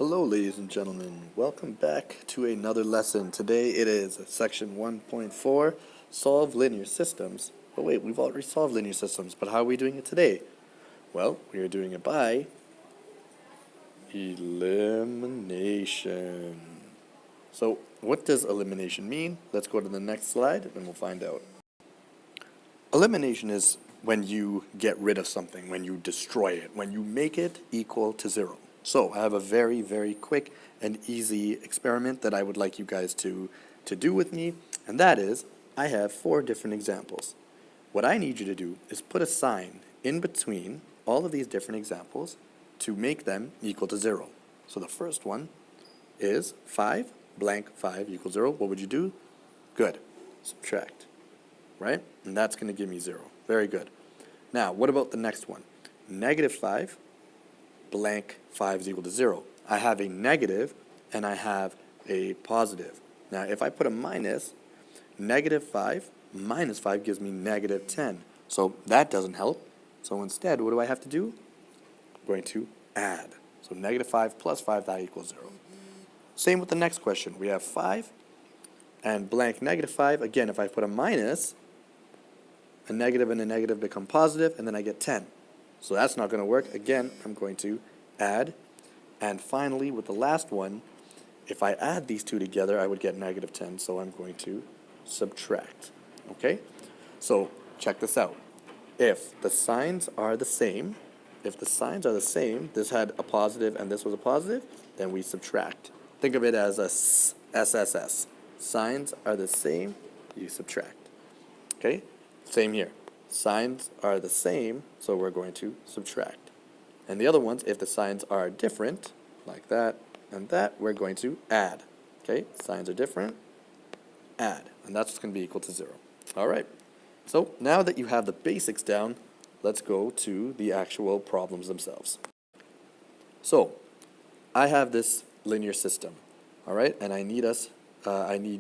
Hello, ladies and gentlemen. Welcome back to another lesson. Today it is section 1.4, solve linear systems. But wait, we've already solved linear systems, but how are we doing it today? Well, we are doing it by elimination. So, what does elimination mean? Let's go to the next slide and we'll find out. Elimination is when you get rid of something, when you destroy it, when you make it equal to zero. So I have a very, very quick and easy experiment that I would like you guys to do with me, and that is, I have 4 different examples. What I need you to do is put a sign in between all of these different examples to make them equal to 0. So the first one is 5, blank 5 equals 0. What would you do? Good. Subtract. Right? And that's going to give me 0. Very good. Now, what about the next one? Negative 5, blank 5 is equal to 0. I have a negative and I have a positive. Now, if I put a minus, negative 5 minus 5 gives me negative 10. So that doesn't help. So instead, what do I have to do? I'm going to add. So negative 5 plus 5, that equals 0. Same with the next question. We have 5 and blank negative 5. Again, if I put a minus, a negative and a negative become positive, and then I get 10. So that's not going to work. Again, I'm going to add. And finally, with the last one, if I add these two together, I would get negative 10. So I'm going to subtract. Okay? So check this out. If the signs are the same, this had a positive and this was a positive, then we subtract. Think of it as a SSS. Signs are the same, you subtract. Okay? Same here. Signs are the same, so we're going to subtract. And the other ones, if the signs are different, like that and that, we're going to add. Okay? Signs are different, add. And that's going to be equal to 0. All right. So now that you have the basics down, let's go to the actual problems themselves. So I have this linear system, all right, and I need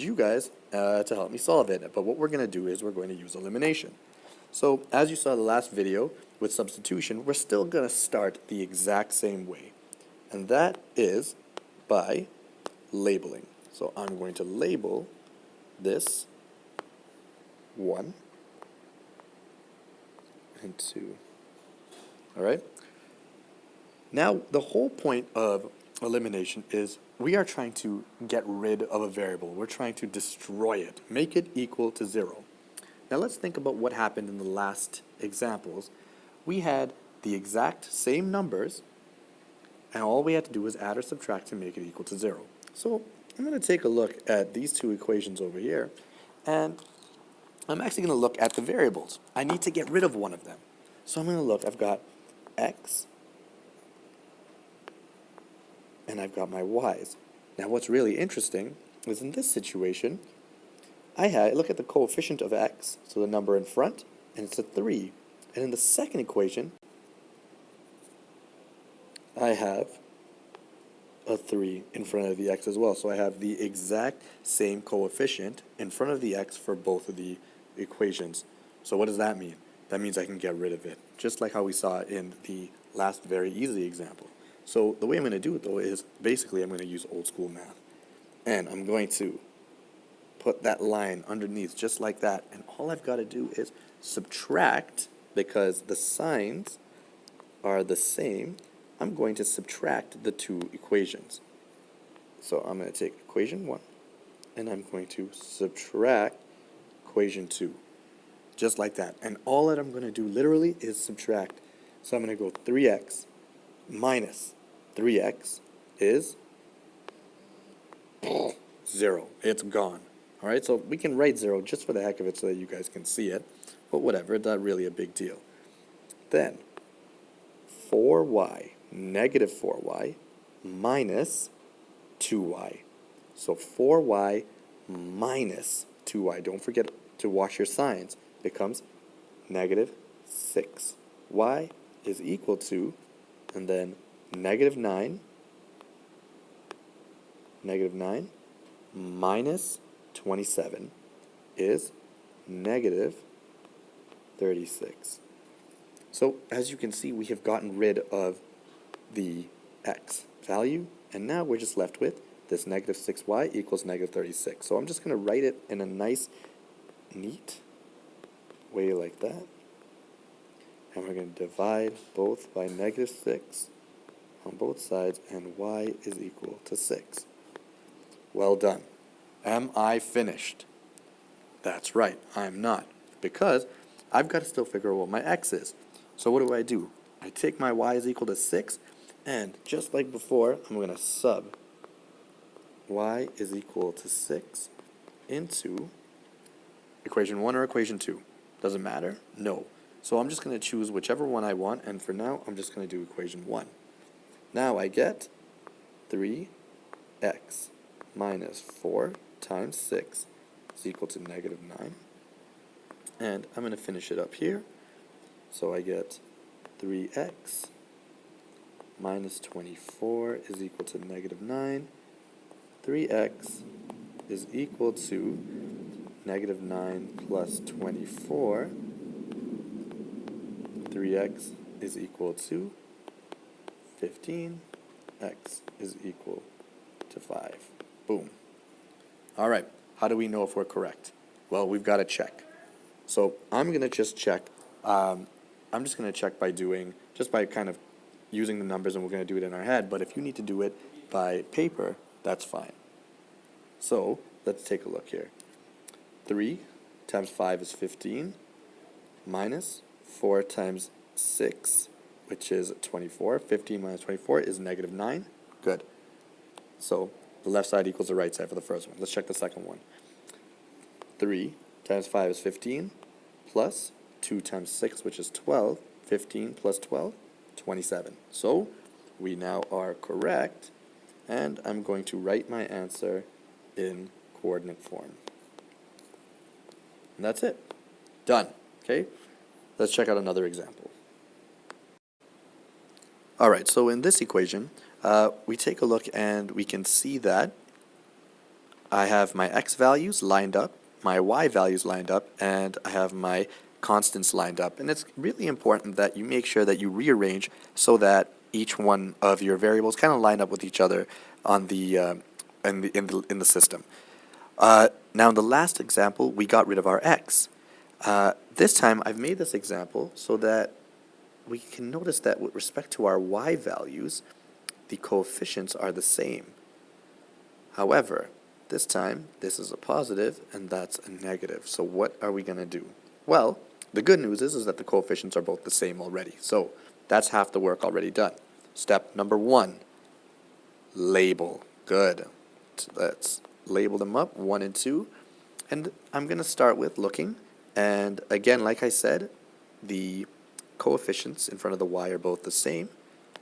you guys to help me solve it. But what we're going to do is we're going to use elimination. So as you saw in the last video with substitution, we're still going to start the exact same way, and that is by labeling. So I'm going to label this 1 and 2. All right? Now, the whole point of elimination is we are trying to get rid of a variable. We're trying to destroy it, make it equal to 0. Now, let's think about what happened in the last examples. We had the exact same numbers, and all we had to do was add or subtract to make it equal to 0. So I'm going to take a look at these two equations over here, and I'm actually going to look at the variables. I need to get rid of one of them. So I'm going to look, I've got x, and I've got my y's. Now what's really interesting is in this situation, I look at the coefficient of x, so the number in front, and it's a 3. And in the second equation, I have a 3 in front of the x as well. So I have the exact same coefficient in front of the x for both of the equations. So what does that mean? That means I can get rid of it, just like how we saw in the last very easy example. So the way I'm going to do it, though, is basically I'm going to use old school math. And I'm going to put that line underneath just like that. And all I've got to do is subtract, because the signs are the same. I'm going to subtract the two equations. So I'm going to take equation 1, and I'm going to subtract equation 2. Just like that. And all that I'm going to do literally is subtract. So I'm going to go 3x minus 3x is 0. It's gone. All right, so we can write 0 just for the heck of it so that you guys can see it. But whatever, it's not really a big deal. Then 4y, negative 4y, minus 2y. So 4y minus 2y. Don't forget to wash your signs. Becomes negative 6. Y is equal to, and then negative 9 minus 27 is negative 36. So as you can see, we have gotten rid of the x value, and now we're just left with this negative 6y equals negative 36. So I'm just going to write it in a nice, neat way like that. And we're going to divide both by negative 6 on both sides, and y is equal to 6. Well done. Am I finished? That's right, I'm not, because I've got to still figure out what my x is. So what do? I take my y is equal to 6, and just like before, I'm going to sub y is equal to 6 into equation 1 or equation 2. Does it matter? No. So I'm just going to choose whichever one I want, and for now, I'm just going to do equation 1. Now I get 3x minus 4 times 6 is equal to negative 9. And I'm going to finish it up here. So I get 3x minus 24 is equal to negative 9. 3x is equal to negative 9 plus 24. 3x is equal to 15. X is equal to 5. Boom. All right. How do we know if we're correct? Well, we've got to check. So I'm going to just check. I'm just going to check by kind of using the numbers, and we're going to do it in our head. But if you need to do it by paper, that's fine. So let's take a look here. 3 times 5 is 15, minus 4 times 6, which is 24. 15 minus 24 is negative 9. Good. So the left side equals the right side for the first one. Let's check the second one. 3 times 5 is 15, plus 2 times 6, which is 12. 15 plus 12, 27. So we now are correct, and I'm going to write my answer in coordinate form. And that's it. Done. Okay? Let's check out another example. All right, so in this equation, we take a look and we can see that I have my x values lined up, my y values lined up, and I have my constants lined up. And it's really important that you make sure that you rearrange so that each one of your variables kind of line up with each other on the in the system. Now in the last example, we got rid of our x. This time I've made this example so that we can notice that with respect to our y values, the coefficients are the same. However, this time this is a positive and that's a negative. So what are we going to do? Well, the good news is that the coefficients are both the same already. So that's half the work already done. Step number 1, label. Good. Let's label them up, 1 and 2. And I'm going to start with looking. And again, like I said, the coefficients in front of the y are both the same.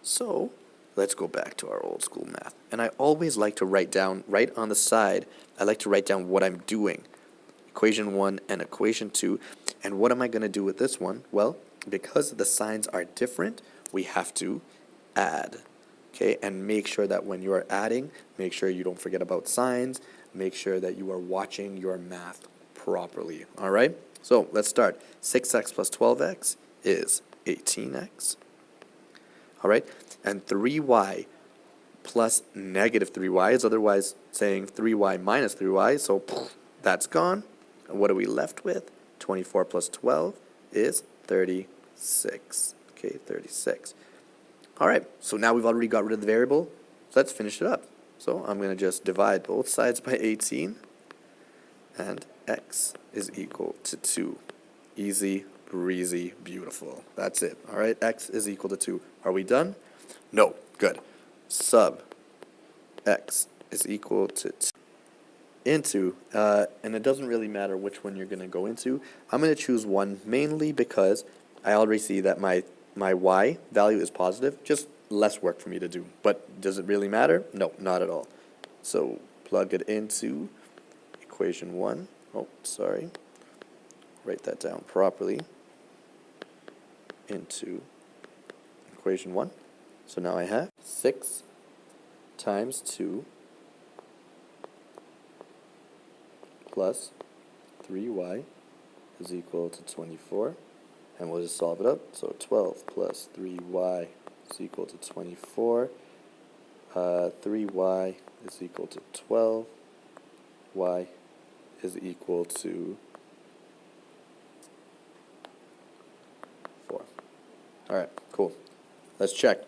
So let's go back to our old school math. And I always like to write down, right on the side, I like to write down what I'm doing. Equation 1 and equation 2. And what am I going to do with this one? Well, because the signs are different, we have to add. Okay, and make sure that when you are adding, make sure you don't forget about signs. Make sure that you are watching your math properly. All right, so let's start. 6x plus 12x is 18x. All right, and 3y plus negative 3y is otherwise saying 3y minus 3y, so that's gone. And what are we left with? 24 plus 12 is 36. Okay, 36. All right, so now we've already got rid of the variable. So let's finish it up. So I'm going to just divide both sides by 18, and x is equal to 2. Easy, breezy, beautiful. That's it. All right, x is equal to 2. Are we done? No. Good. Sub x is equal to 2 into, and it doesn't really matter which one you're going to go into. I'm going to choose 1 mainly because I already see that my y value is positive, just less work for me to do. But does it really matter? No, not at all. So plug it into equation 1. Oh, sorry. Write that down properly. Into equation 1. So now I have 6 times 2 plus 3y is equal to 24. And we'll just solve it up. So 12 plus 3y is equal to 24. 3y is equal to 12. Y is equal to 4. All right, cool. Let's check.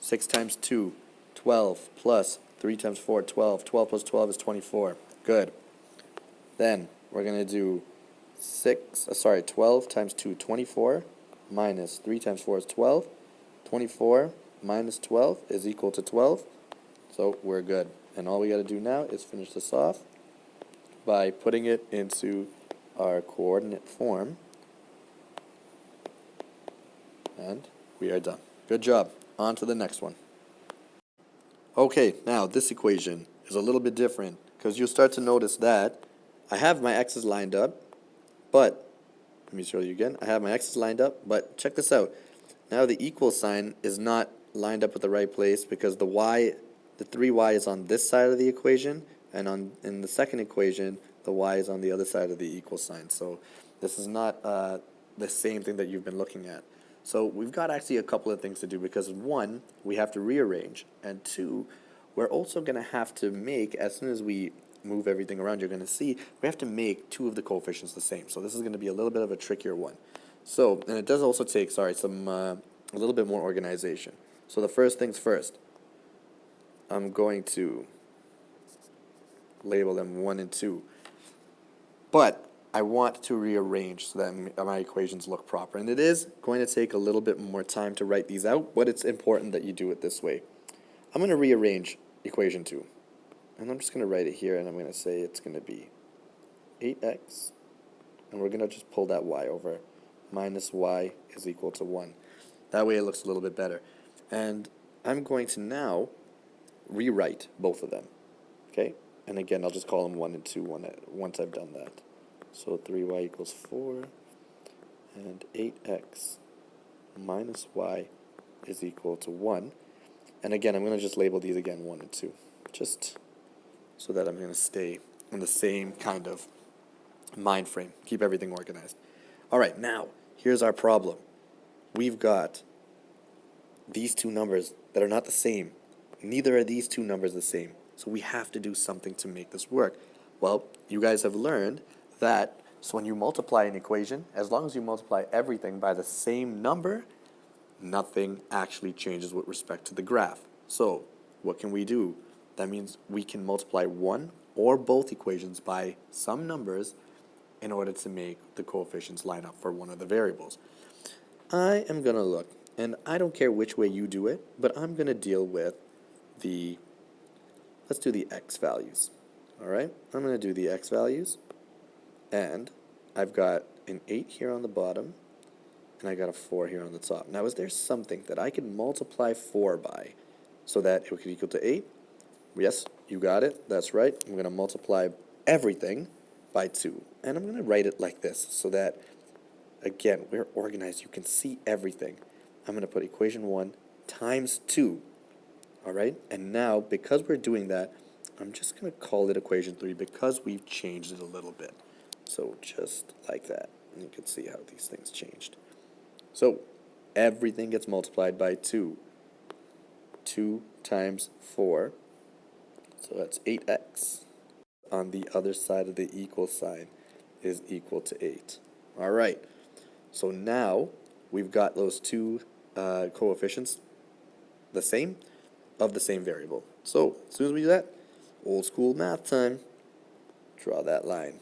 6 times 2, 12, plus 3 times 4, 12. 12 plus 12 is 24. Good. Then we're going to do 12 times 2, 24, minus 3 times 4 is 12. 24 minus 12 is equal to 12. So we're good. And all we got to do now is finish this off by putting it into our coordinate form. And we are done. Good job. On to the next one. Okay, now this equation is a little bit different because you'll start to notice that I have my x's lined up, but let me show you again. I have my x's lined up, but check this out. Now the equal sign is not lined up at the right place because the 3y is on this side of the equation, and in the second equation, the y is on the other side of the equal sign. So this is not the same thing that you've been looking at. So we've got actually a couple of things to do because 1, we have to rearrange, and 2, we're also going to have to make, as soon as we move everything around, you're going to see, we have to make 2 of the coefficients the same. So this is going to be a little bit of a trickier one. So, and it does also take, some, a little bit more organization. So the first things first, I'm going to label them 1 and 2. But I want to rearrange so that my equations look proper. And it is going to take a little bit more time to write these out, but it's important that you do it this way. I'm going to rearrange equation 2. And I'm just going to write it here, and I'm going to say it's going to be 8x, and we're going to just pull that y over. Minus y is equal to 1. That way it looks a little bit better. And I'm going to now rewrite both of them. Okay? And again, I'll just call them 1 and 2 once I've done that. So 3y equals 4, and 8x minus y is equal to 1. And again, I'm going to just label these again 1 and 2, just so that I'm going to stay in the same kind of mind frame, keep everything organized. All right, now, here's our problem. We've got these two numbers that are not the same. Neither are these two numbers the same. So we have to do something to make this work. Well, you guys have learned that so when you multiply an equation, as long as you multiply everything by the same number, nothing actually changes with respect to the graph. So what can we do? That means we can multiply one or both equations by some numbers in order to make the coefficients line up for one of the variables. I am going to look, and I don't care which way you do it, but I'm going to deal with let's do the x values. All right, I'm going to do the x values, and I've got an 8 here on the bottom, and I got a 4 here on the top. Now, is there something that I can multiply 4 by so that it could equal to 8? Yes, you got it. That's right. I'm going to multiply everything by 2. And I'm going to write it like this so that, again, we're organized. You can see everything. I'm going to put equation 1 times 2. All right? And now, because we're doing that, I'm just going to call it equation 3 because we've changed it a little bit. So just like that. And you can see how these things changed. So everything gets multiplied by 2. 2 times 4. So that's 8x. On the other side of the equal sign is equal to 8. All right. So now we've got those two coefficients the same of the same variable. So as soon as we do that, old school math time, draw that line.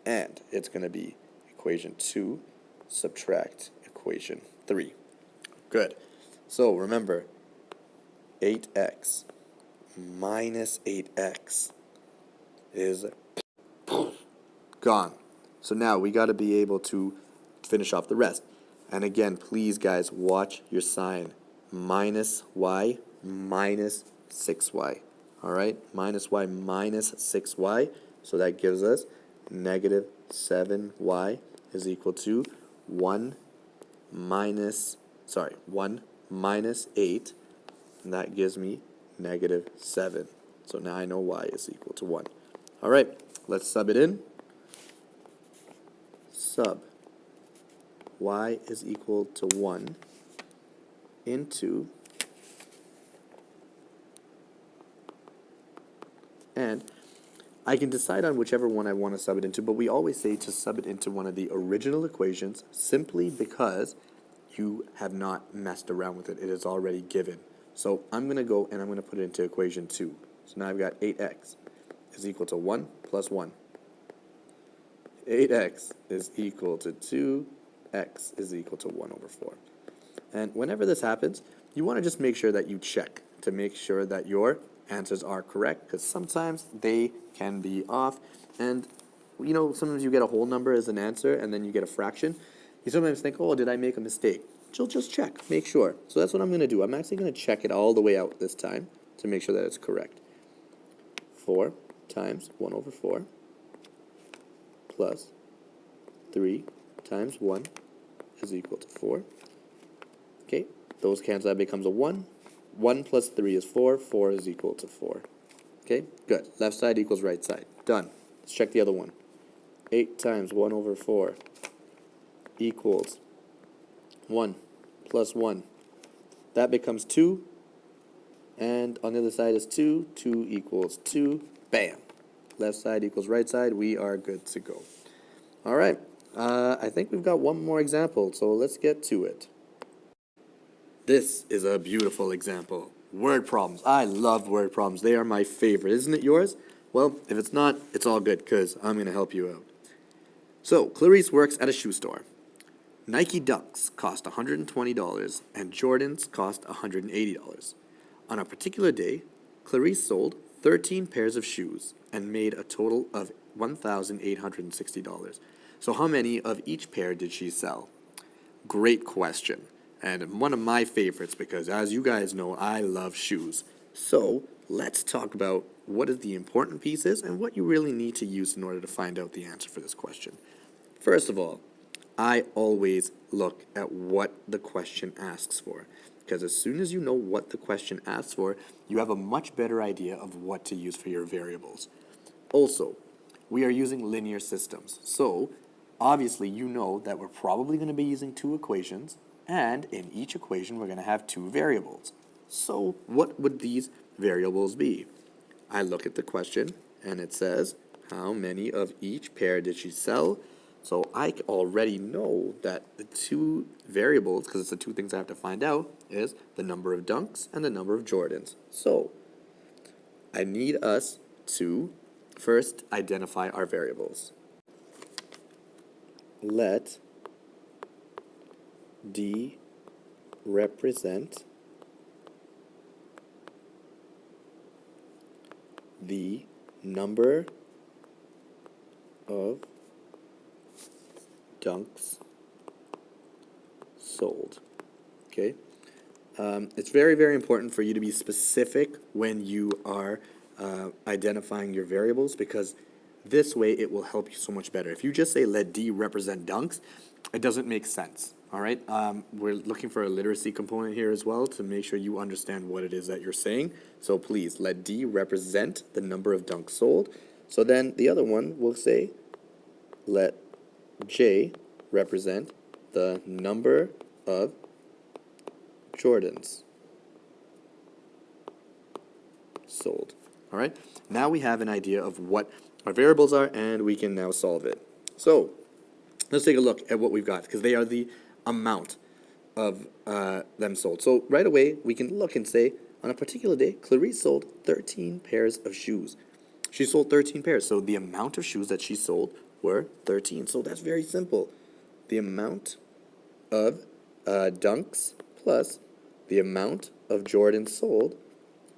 And it's going to be equation 2 subtract equation 3. Good. So remember, 8x minus 8x is gone. So now we got to be able to finish off the rest. And again, please guys, watch your sign. Minus y minus 6y. All right? Minus y minus 6y. So that gives us negative 7y is equal to 1 minus 8. And that gives me negative 7. So now I know y is equal to 1. All right, let's sub it in. Sub y is equal to 1 into And I can decide on whichever one I want to sub it into, but we always say to sub it into one of the original equations simply because you have not messed around with it. It is already given. So I'm going to go and I'm going to put it into equation 2. So now I've got 8x is equal to 1 plus 1. 8x is equal to 2x is equal to 1 over 4. And whenever this happens, you want to just make sure that you check to make sure that your answers are correct, because sometimes they can be off. And, you know, sometimes you get a whole number as an answer and then you get a fraction. You sometimes think, oh, did I make a mistake? So just check, make sure. So that's what I'm going to do. I'm actually going to check it all the way out this time to make sure that it's correct. 4 times 1 over 4 plus 3 times 1 is equal to 4. Okay, those cancel, that becomes a 1. 1 plus 3 is 4. 4 is equal to 4. Okay, good. Left side equals right side. Done. Let's check the other one. 8 times 1 over 4 equals 1 plus 1. That becomes 2. And on the other side is 2. 2 equals 2. Bam. Left side equals right side. We are good to go. All right. I think we've got one more example, so let's get to it. This is a beautiful example. Word problems. I love word problems. They are my favorite. Isn't it yours? Well, if it's not, it's all good because I'm going to help you out. So, Clarice works at a shoe store. Nike Dunks cost $120 and Jordans cost $180. On a particular day, Clarice sold 13 pairs of shoes and made a total of $1,860. So how many of each pair did she sell? Great question. And one of my favorites because, as you guys know, I love shoes. So let's talk about what is the important pieces and what you really need to use in order to find out the answer for this question. First of all, I always look at what the question asks for, because as soon as you know what the question asks for, you have a much better idea of what to use for your variables. Also, we are using linear systems, so obviously you know that we're probably going to be using two equations, and in each equation we're going to have two variables. So what would these variables be? I look at the question and it says, how many of each pair did she sell? So I already know that the two variables, because it's the two things I have to find out, is the number of Dunks and the number of Jordans. So I need us to first identify our variables. Let D represent the number of Dunks sold. Okay? It's very, very important for you to be specific when you are identifying your variables, because this way it will help you so much better. If you just say let D represent Dunks, it doesn't make sense. All right, we're looking for a literacy component here as well to make sure you understand what it is that you're saying. So please let D represent the number of Dunks sold. So then the other one will say let J represent the number of Jordans sold. All right, now we have an idea of what our variables are and we can now solve it. So let's take a look at what we've got, because they are the amount of them sold. So right away, we can look and say, on a particular day, Clarice sold 13 pairs of shoes. She sold 13 pairs, so the amount of shoes that she sold were 13. So that's very simple. The amount of Dunks plus the amount of Jordans sold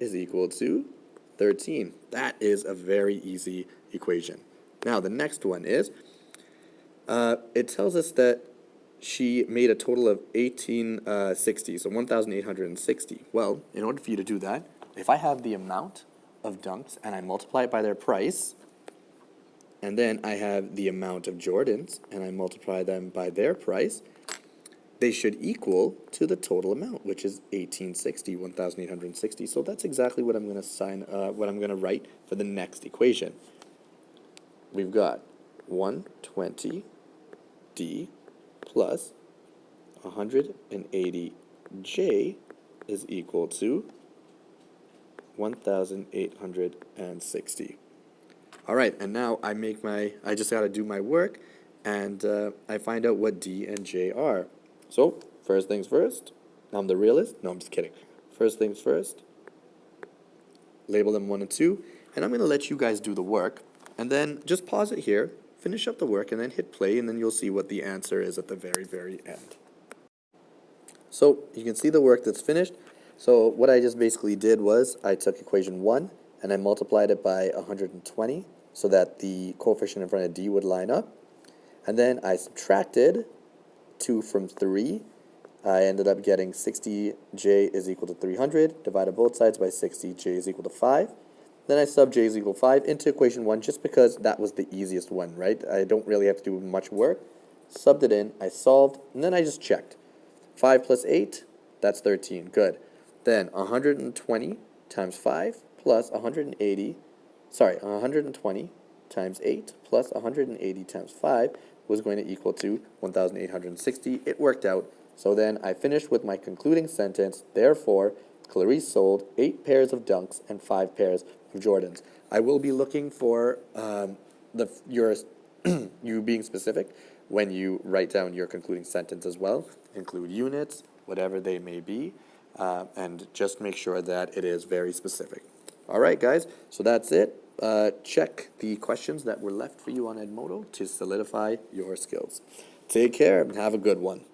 is equal to 13. That is a very easy equation. Now, the next one is, it tells us that she made a total of 1860, so 1,860. Well, in order for you to do that, if I have the amount of Dunks and I multiply it by their price, and then I have the amount of Jordans and I multiply them by their price, they should equal to the total amount, which is 1,860. So that's exactly what I'm going to write for the next equation. We've got 120D plus 180J is equal to 1,860. All right, and now I just got to do my work, and I find out what D and J are. So, first things first, I'm the realist. No, I'm just kidding. First things first, label them 1 and 2, and I'm going to let you guys do the work, and then just pause it here, finish up the work, and then hit play, and then you'll see what the answer is at the very, very end. So you can see the work that's finished. So what I just basically did was I took equation 1 and I multiplied it by 120 so that the coefficient in front of D would line up. And then I subtracted 2 from 3. I ended up getting 60J is equal to 300, divided both sides by 60J is equal to 5. Then I sub J is equal to 5 into equation 1 just because that was the easiest one, right? I don't really have to do much work. Subbed it in, I solved, and then I just checked. 5 plus 8, that's 13. Good. Then 120 times 5 plus 120 times 8 plus 180 times 5 was going to equal to 1,860. It worked out. So then I finished with my concluding sentence. Therefore, Clarice sold 8 pairs of Dunks and 5 pairs of Jordans. I will be looking for you being specific when you write down your concluding sentence as well. Include units, whatever they may be, and just make sure that it is very specific. All right, guys, so that's it. Check the questions that were left for you on Edmodo to solidify your skills. Take care and have a good one.